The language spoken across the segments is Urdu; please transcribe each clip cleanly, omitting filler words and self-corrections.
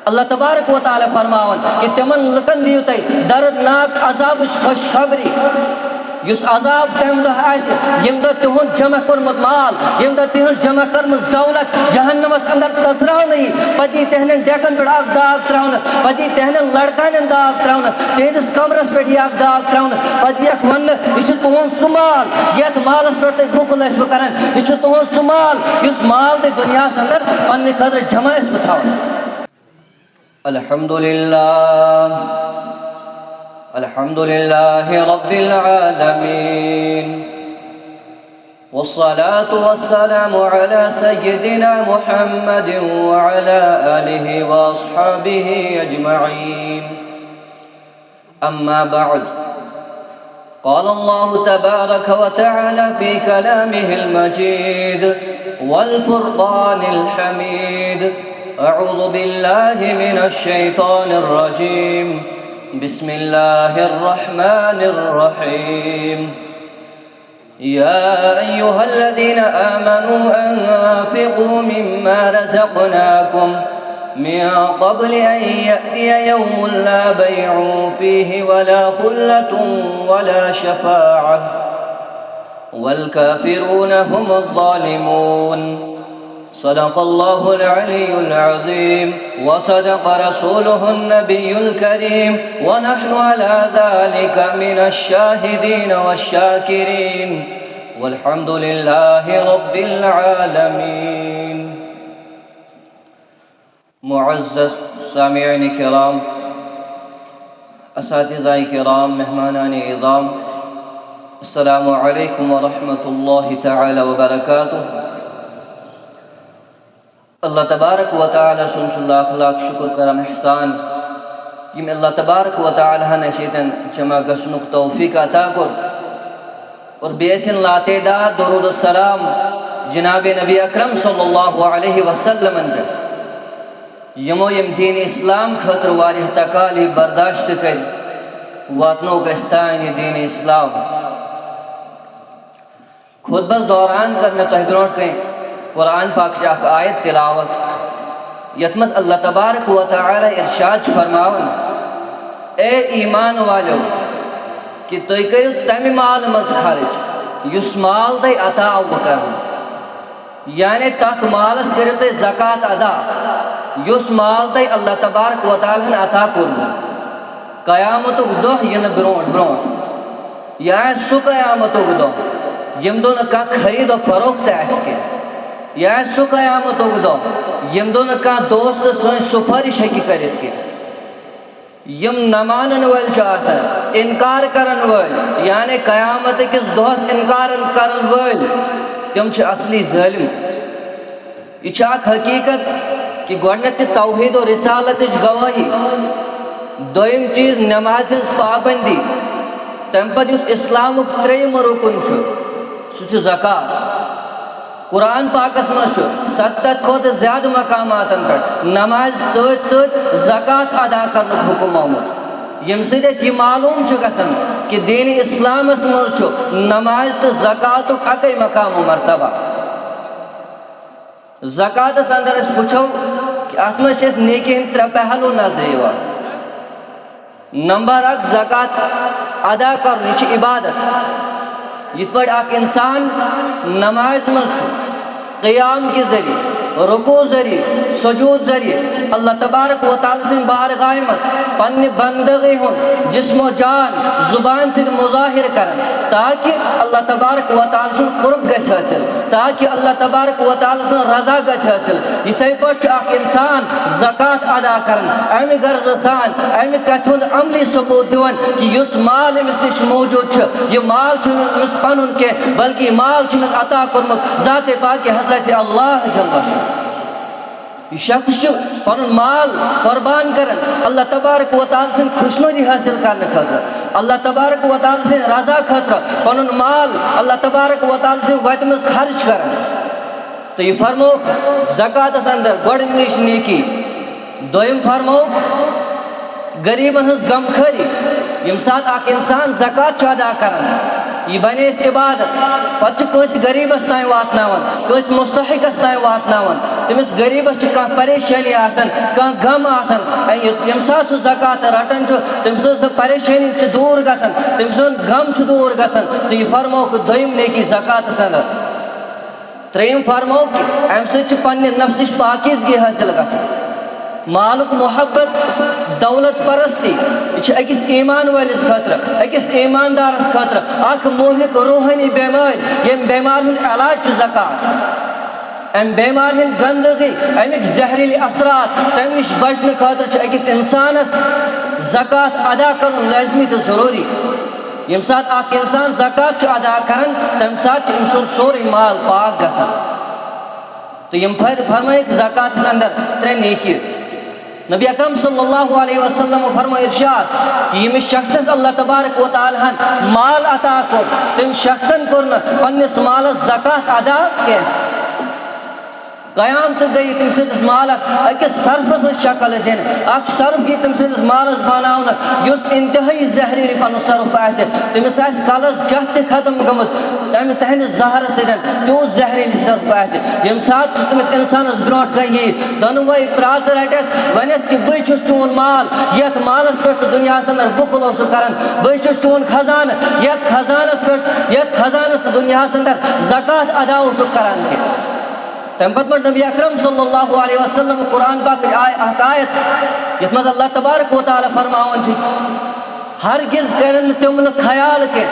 اللہ تبارک و تعالی فرماون کہ تمن لکن دیو تی دردناک عذاب خوشخبری یس عذاب تم دہ آسہ یم دہ تہند جمع کورمت مال یم دہ تہند جمع کرمز دولت جہنمس اندر تزراونی پتہ تہندن ڈیکن پہ اک داغ تراون پتہ تہندن لڑکانن داغ تراون تہندس کمرس پہ اک داغ تراون پتہ یک ون یہ تہند سہ مال یت مالس پہ تھی بخل ٲسِو کران یہ تہند سہ مال یس مال تھی دنیا اندر پنہ خاطر جمع ٲسِو تھاوان الحمد لله رب العالمين والصلاة والسلام على سيدنا محمد وعلى آله وأصحابه أجمعين أما بعد قال الله تبارك وتعالى في كلامه المجيد والفرقان الحميد أعوذ بالله من الشيطان الرجيم بسم الله الرحمن الرحيم يا أيها الذين آمنوا أنفقوا مما رزقناكم من قبل أن يأتي يوم لا بيع فيه ولا خلة ولا شفاعة والكافرون هم الظالمون صدق الله العلي العظيم وصدق رسوله النبي الكريم ونحن على ذلك من الشاهدين والشاكرين والحمد لله رب العالمين معزز سامعین کرام اساتذہ کرام مہمانان عظام السلام علیکم ورحمۃ اللہ تعالی وبرکاتہ اللہ تبارک و تعالی سن لاکھ لاکھ شکر کرم احسان یم اللہ تبارک و تعالی ہن شیطان جمع گسنک توفیق عطا کر اور بیسن لاتعداد درود السلام جناب نبی اکرم صلی اللہ علیہ وسلم پہ یمو یم دین اسلام خاطر واریہ تکالیف برداشت کر واتنو گستان دین اسلام خطبس دوران کر میں تہ برونٹ کہیں قرآن پاک سے آیت تلاوت یتمس اللہ تبارک و تعالی ارشاد فرماون اے ایمان والو کہ تُہۍ کٔرِو تمہِ مال منٛز خرچ یُس مال تۄہہِ عطا آوُ کرنہٕ یعنی تتھ مالس کٔرِو تُہۍ زکات ادا یُس مال تۄہہِ اللہ تبارک و تعالیٰ ہن عطا کوٚرمُت قیامتُک دۄہ یِنہٕ برونٛٹھ برونٛٹھ یہِ آسہِ سُہ قیامتُک دۄہ ییٚمہِ دۄہ نہٕ کانٛہہ خرید و فروخت آسہِ کینٛہہ یہ آسہِ سُہ قیامتُک دۄہ ییٚمہِ دۄہ نہٕ کانٛہہ دوست سٲنۍ سُفٲرِش ہیٚکہِ کٔرِتھ کینٛہہ یم نہ مانن وٲلۍ چھِ آسان انکار کرن وٲلۍ یعنی قیامت کِس دۄہس انکار کرن وٲلۍ تِم چھِ اصلی ظٲلم یہ چھِ اکھ حقیقت کہ گۄڈنٮ۪تھ چھِ توحید و رسالتٕچ گوٲہی دوٚیِم چیٖز نٮ۪مازِ ہٕنٛز پابندی تمہِ پتہٕ یُس اسلامُک ترٛیٚیِم رُکُن چھُ سُہ چھُ زکات قرآن پاکس منٛز چھُ 70 کھۄتہٕ زیادٕ مقاماتن پٮ۪ٹھ نمازِ سۭتۍ سۭتۍ زکات ادا کرنُک حُکم آمُت ییٚمہِ سۭتۍ اَسہِ یہِ معلوٗم چھُ گژھان کہ دین اسلامس منٛز چھُ نماز تہٕ زکاتُک اکے مقام و مرتبہ زکاتس اندر أسۍ وٕچھو کہ اتھ منٛز چھِ أسۍ نیکی ہٕنٛدۍ 3 پہلوٗ نظرِ یِوان نمبر 1 زکات ادا کرُن یہِ چھِ عبادت یِتھ پٲٹھۍ اکھ انسان نماز منٛز چھُ قیام کے ذریعے رکوع ذریعے سجود ذریعے اللہ تبارک و تعالیٰ سٕنٛدِ بارگاہ منٛز پننہِ بندگی ہُنٛد جسم و جان زبان سۭتۍ مظاہر کران تاکہ اللہ تبارک و تعالیٰ سُنٛد قرب گژھِ حٲصِل تاکہ اللہ تبارک و تعالیٰ سٕنٛز رضا گژھِ حٲصِل یِتھے پٲٹھۍ چھُ اکھ انسان زکات ادا کران امہِ غرضہٕ سان امہِ کتھِ ہُنٛد عملی ثبوت دِوان کہ یُس مال أمِس نِش موجوٗد چھُ یہِ مال چھُنہٕ أمِس پنُن کینٛہہ بلکہ یہِ مال چھُ أمِس عطا کوٚرمُت ذاتِ پاکہِ حضرت اللہ جل شانہ یہ شخص چھُ پنُن مال قربان کران اللہ تبارک و تعالیٰ سٕنٛدِ خوشنودی حٲصِل کرنہٕ خٲطرٕ اللہ تبارک و تعالیٰ سٕنٛدِ رضا خٲطرٕ پنُن مال اللہ تبارک و تعالیٰ سٕنٛدِ وتہِ منٛز خرچ کران تہٕ یہِ فرمووُکھ زکاتس اندر گۄڈنِچ نیکی دوٚیِم فرمووُکھ غریٖبن ہٕنٛز غمخٲری ییٚمہِ ساتہٕ اکھ انسان زکات چھُ ادا کران یہ بنے عبادت پتہ کس غریبس تین واتناون کس مستحقس تین واتناون تمس غریبس کھانا پریشانی آسان کھانا غم آسان یم سات سہ زکات رٹان تم سن پریشانی دور گژھان تم سن غم دور گژھان تو یہ فرموک دویم نیکی زکاتس اندر تریم فرموک ام سہ پنہ نفسش پاکیزگی حاصل گژھان مالک محبت دولت پرستی یہ اکس ایمان والس خاطر اکس ایماندارس خاطر اخ مہلک روحانی بیمار یم بیمار ہند علاج زکات ام بیمار ہند گندگی امیک زہریلی اثرات تم نش بچنے خاطر اکس انسانس زکات ادا کرن لازمی تو ضروری یم سات اخ انسان زکات ادا کرن تم سات انسان سوری مال پاک گژھان تو یم فرمائک زکات اندر ترے نیکی نبی اکرم صلی اللہ علیہ وسلم فرمائے ارشاد کہ یمس شخص اللہ تبارک و تعالی مال عطا کور تم شخصن کور پنس مالس زکات ادا کی قیامت گئی تم سندس مالس اکس صرفس شکل دن اخ صرف یہ تم سندس مالس بناؤن اس انتہائی زہریلی پن صرف آس تمس آس کلس جہت ختم گمت تمہ تہند زہر سدن تیوت زہریلی صرف آس یم سات تمس انسانس برونٹ گئی دنوے پرات رٹس ونس کہ بہ چھس چون مال یت مالس پہ دنیا اندر بخل اوس کران بہ چھس چون خزانہ یت خزانس پہ یت خزانس دنیا اندر زکات ادا اوس کران کہ تم پتہ نبی اکرم صلی اللہ علیہ وسلم قرآن پاک آیت یت مز اللہ تبارک و تعالی فرماون ہرگز کرن تم خیال کہ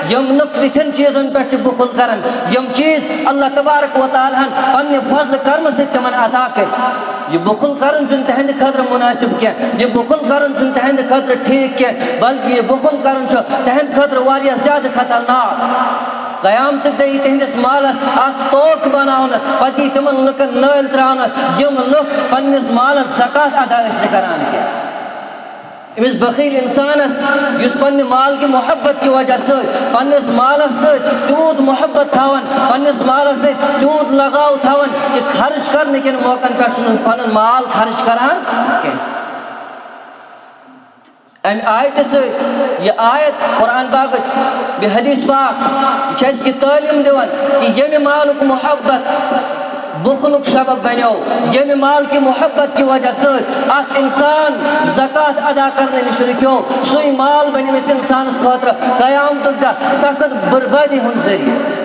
یم تتھن چیزن پہ بخل کرن یم چیز اللہ تبارک و تعالی پنہ فضل کرم سے تمن عطا کر یہ بخل کرن چھ تہند خاطر مناسب کی یہ بخل کرن چھ تہند خاطر ٹھیک کی بلکہ یہ بخل کرن چھ تہند خاطر واریاہ زیادہ خطرناک قیامت دئی تہندس مالس اخ توک بناون پتی تمن لکن نٲلۍ تراون یم لُکھ پننس مالس زکات ادا کران کی امس بخیل انسانس اس پنہ مال کی محبت کی وجہ سے پنس مالس تیوت محبت تھاون پنس مالس تیوت لگاؤ تھاون کہ خرچ کرنے کن موقع پہ پن مال خرچ کران کی ام آیت سے یہ آیت قرآن پاک بے حدیث پاک یہ تعلیم دیوان کہ یم مالک محبت بخلک سبب بنو یم مال کی محبت کی وجہ سے اخ انسان زکات ادا کرنے نش رکھو سی مال بنمس انسانس خاطر قیامت دہ سخت بربادی ہند ذریعہ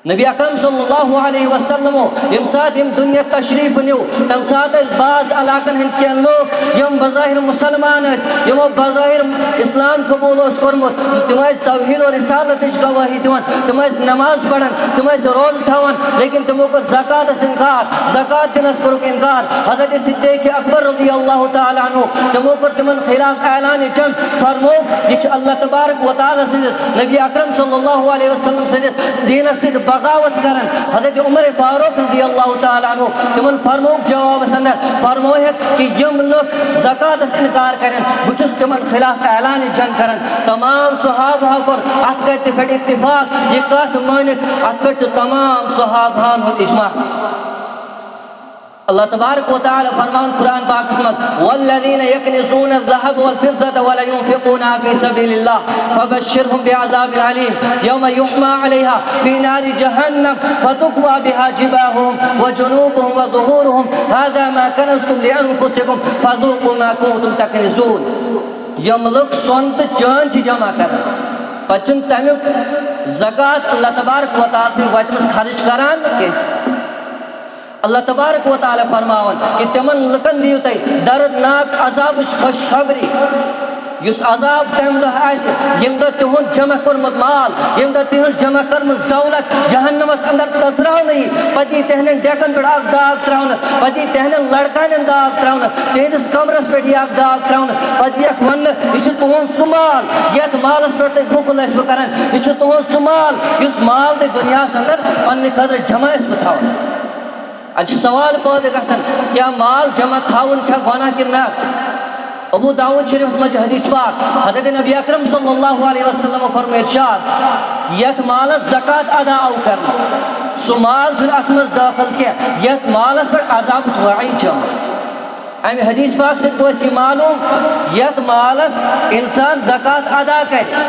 نبی اکرم صلی اللہ علیہ وسلم یم سات یم دنیا تشریف نیو تم سات بعض علاقن ہند کین لوگ یم بظاہر مسلمان یمو بظاہر اسلام قبول کورمت تم توحید و رسالت گواہی دان تم نماز پڑھان تم روز تھوان لیکن تمو کر زکاتس انکار زکات دنس کورک انکار حضرت صدیق اکبر رضی اللہ تعالی عنہ تمو کر تمن خلاف اعلان جنگ فرموک یہ اللہ تبارک و تعالی سندس نبی اکرم صلی اللہ علیہ وسلم سندس دینس سید بغاوت کرن حضرت عمر فاروق رضی اللہ تعالی عنہ تمن فرموک جواب اندر فرموک کہ یم لوگ زکات انکار کرن بچس تمن خلاف اعلان جنگ کرن تمام صحابہ کور ات کت پہ اتفاق یہ کت مانک ات پہ تمام صحابہ اجماع اللہ تبارک و تعالی فرمان قرآن پاک میں والذین یکنزون الذهب والفضة ولا ينفقونها في سبيل الله فبشرهم بعذاب علیم یوم یحمى عليها في نار جہنم فتقوى بها جباههم وجنوبهم وظهورهم هذا ما كنزتم لانفسكم فذوقوا ما كنتم تكنزون یم لوگ سونت چان جمع کرن پچن تمیک زکات اللہ تبارک و تعالی وجمس خرچ کران کہ اللہ تبارک و تعالی فرماون کہ تمن لکن دیو تی دردناک عذاب خوشخبری یس عذاب تم دہ آس یم دہ تہند جمع کورمت مال یم دہ تہند جمع کرمز دولت جہنمس اندر تزراو نہیں پتی تہنن ڈیکن پہ اک داغ تراون پتی تہنن لڑکانن داغ تراون تہندس کمرس پہ اک داغ تراون پتی اک ون یہ تہند سہ مال یت مالس پہ تھی بخل اس کران یہ تہند سہ مال اس مال تھی دنیا اندر پنہ خاطر جمع اس تھاون اچھا سوال پودے گھن کیا مال جمع تھاون چھا گناہ کہ نہ ابو داؤد شریف میں حدیث پاک حضرت نبی اکرم صلی اللہ علیہ وسلم فرمائے ارشاد یت مالس زکات ادا او کرنا سو مال چھن ات مز داخل کیا یت مالس پر عذاب وعید جمع امی حدیث پاک سے کوئی معلوم یت مالس انسان زکات ادا کرے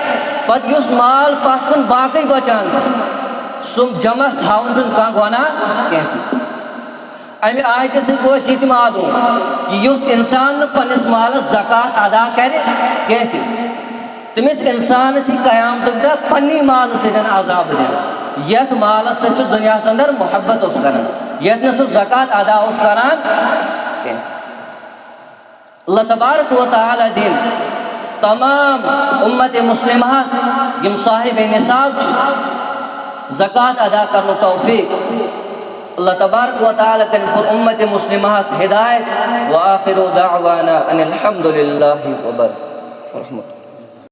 پتہ یس مال پتھ کن باقی بچان سم جمع تھاؤن چھن کانٛہہ گۄناہ کینٛہہ امہ آیتہِ سۭتۍ گوٚو یہ معلوم کہ یس انسان پنس مالس زکات ادا کرِ کینٛہہ تمس انسانس قیامتک دہ پنی مال سۭتۍ عذاب دن یتھ مالس سۭتۍ دنیا اندر محبت اس کران یتھ نہ سہ زکات ادا اس کران کینٛہہ اللہ تبارک و تعالی دین تمام امت مسلمہ یم صاحب نصاب زکات ادا کرن توفیق اللہ تبارک و تعالی کن پر امت مسلمہ ہدایت وآخر دعوانا ان الحمد للہ ورحمۃ